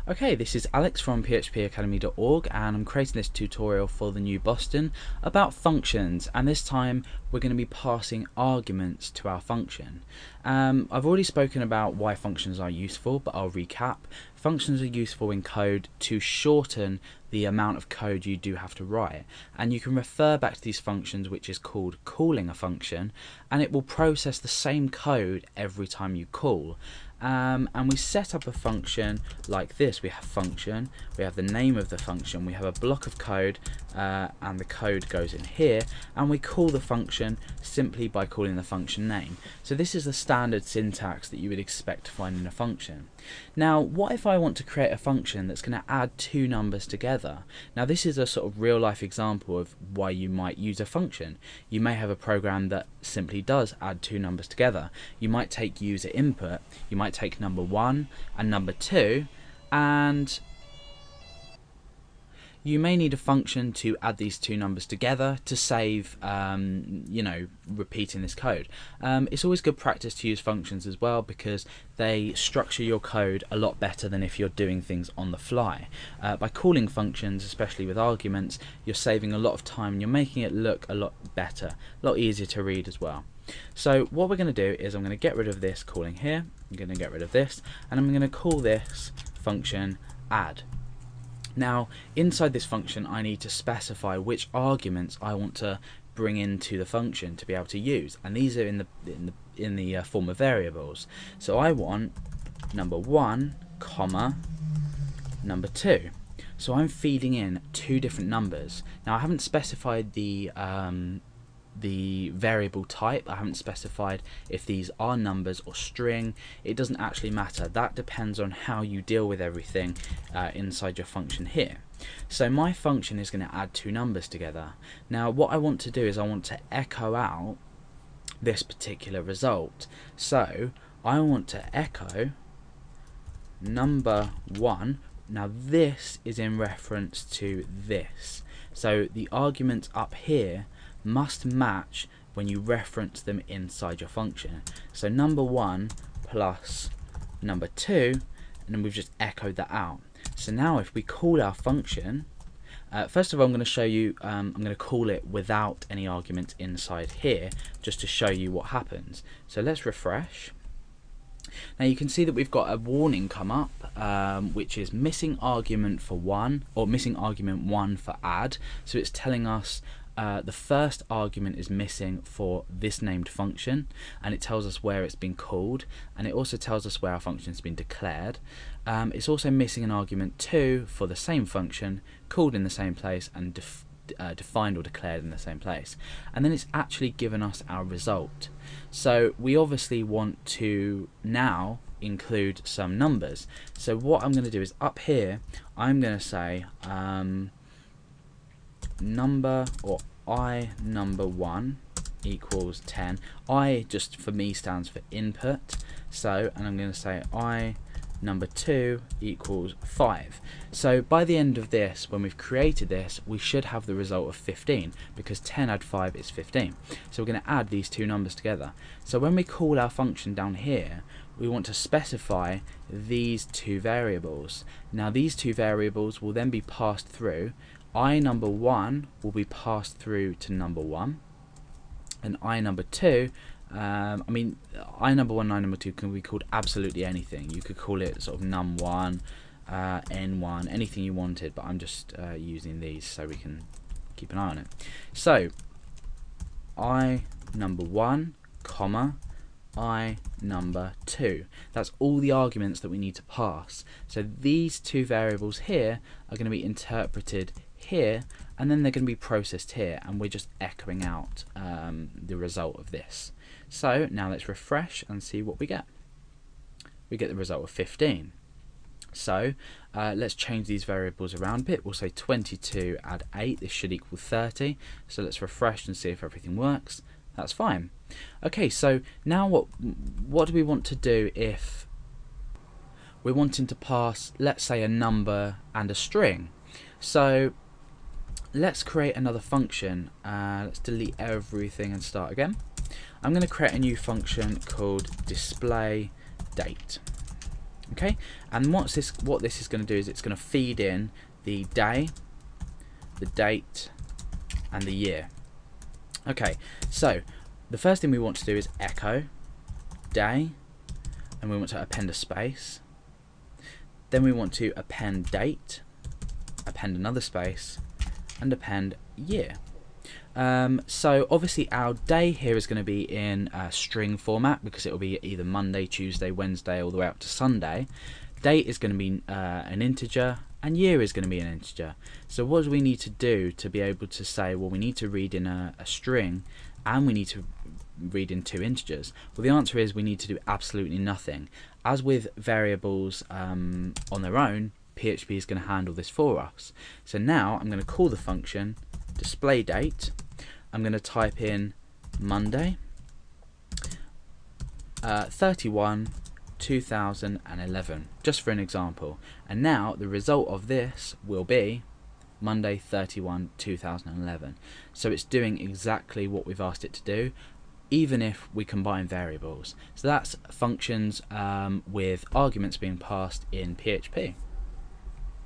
Okay, this is Alex from phpacademy.org and I'm creating this tutorial for the new Boston about functions, and this time we're going to be passing arguments to our function. I've already spoken about why functions are useful, but I'll recap. Functions are useful in code to shorten the amount of code you do have to write, and you can refer back to these functions, which is called calling a function, and it will process the same code every time you call. And we set up a function like this. We have function, we have the name of the function, we have a block of code, and the code goes in here, and we call the function simply by calling the function name. So this is the standard syntax that you would expect to find in a function. Now, what if I want to create a function that's going to add two numbers together? Now, this is a sort of real life example of why you might use a function. You may have a program that simply does add two numbers together. You might take user input, you might take number 1 and number 2, and you may need a function to add these two numbers together to save repeating this code. It's always good practice to use functions as well, because they structure your code a lot better than if you're doing things on the fly. By calling functions, especially with arguments, you're saving a lot of time and you're making it look a lot better, a lot easier to read as well. So what we're going to do is I'm going to get rid of this calling here, I'm going to get rid of this, and I'm going to call this function add. Now, inside this function I need to specify which arguments I want to bring into the function to be able to use, and these are in the form of variables. So I want number 1, comma, number 2. So I'm feeding in two different numbers. Now, I haven't specified the variable type. I haven't specified if these are numbers or string. It doesn't actually matter. That depends on how you deal with everything inside your function here. So my function is going to add two numbers together. Now, what I want to do is I want to echo out this particular result. So I want to echo number 1. Now this is in reference to this. So the arguments up here must match when you reference them inside your function. So number 1 plus number 2, and then we've just echoed that out. So now if we call our function, first of all I'm going to show you, I'm going to call it without any arguments inside here, just to show you what happens. So let's refresh. Now you can see that we've got a warning come up, which is missing argument for 1, or missing argument 1 for add. So it's telling us the first argument is missing for this named function, and it tells us where it's been called, and it also tells us where our function has been declared. It's also missing an argument 2 for the same function, called in the same place and defined or declared in the same place. And then it's actually given us our result. So we obviously want to now include some numbers. So what I'm going to do is up here I'm going to say number, or I number 1 equals 10. I just for me stands for input, so, and I'm going to say I number 2 equals 5. So by the end of this, when we've created this, we should have the result of 15, because 10 add 5 is 15. So we're going to add these two numbers together. So when we call our function down here, we want to specify these two variables. Now these two variables will then be passed through. I number 1 will be passed through to number 1, and I number 2, I mean, I number 1 and I number 2 can be called absolutely anything. You could call it sort of num1, n1, anything you wanted, but I'm just using these so we can keep an eye on it. So I number 1, comma, I number 2. That's all the arguments that we need to pass. So these two variables here are going to be interpreted here, and then they're going to be processed here, and we're just echoing out the result of this. So now let's refresh and see what we get. We get the result of 15. So let's change these variables around a bit. We'll say 22 add 8, this should equal 30. So let's refresh and see if everything works. That's fine. Okay, so now what do we want to do if we're wanting to pass, let's say, a number and a string? So let's create another function. Let's delete everything and start again. I'm going to create a new function called display date. Okay, and what this is going to do is it's going to feed in the day, the date, and the year. Okay, so the first thing we want to do is echo day, and we want to append a space. Then we want to append date, append another space, and append year. So obviously our day here is going to be in string format because it will be either Monday, Tuesday, Wednesday, all the way up to Sunday. Date is going to be an integer, and year is going to be an integer. So what do we need to do to be able to say, well, we need to read in a string and we need to read in two integers? Well, the answer is we need to do absolutely nothing. As with variables on their own, PHP is going to handle this for us. So now I'm going to call the function display date. I'm going to type in Monday 31 2011, just for an example, and now the result of this will be Monday 31 2011. So it's doing exactly what we've asked it to do, even if we combine variables. So that's functions with arguments being passed in PHP.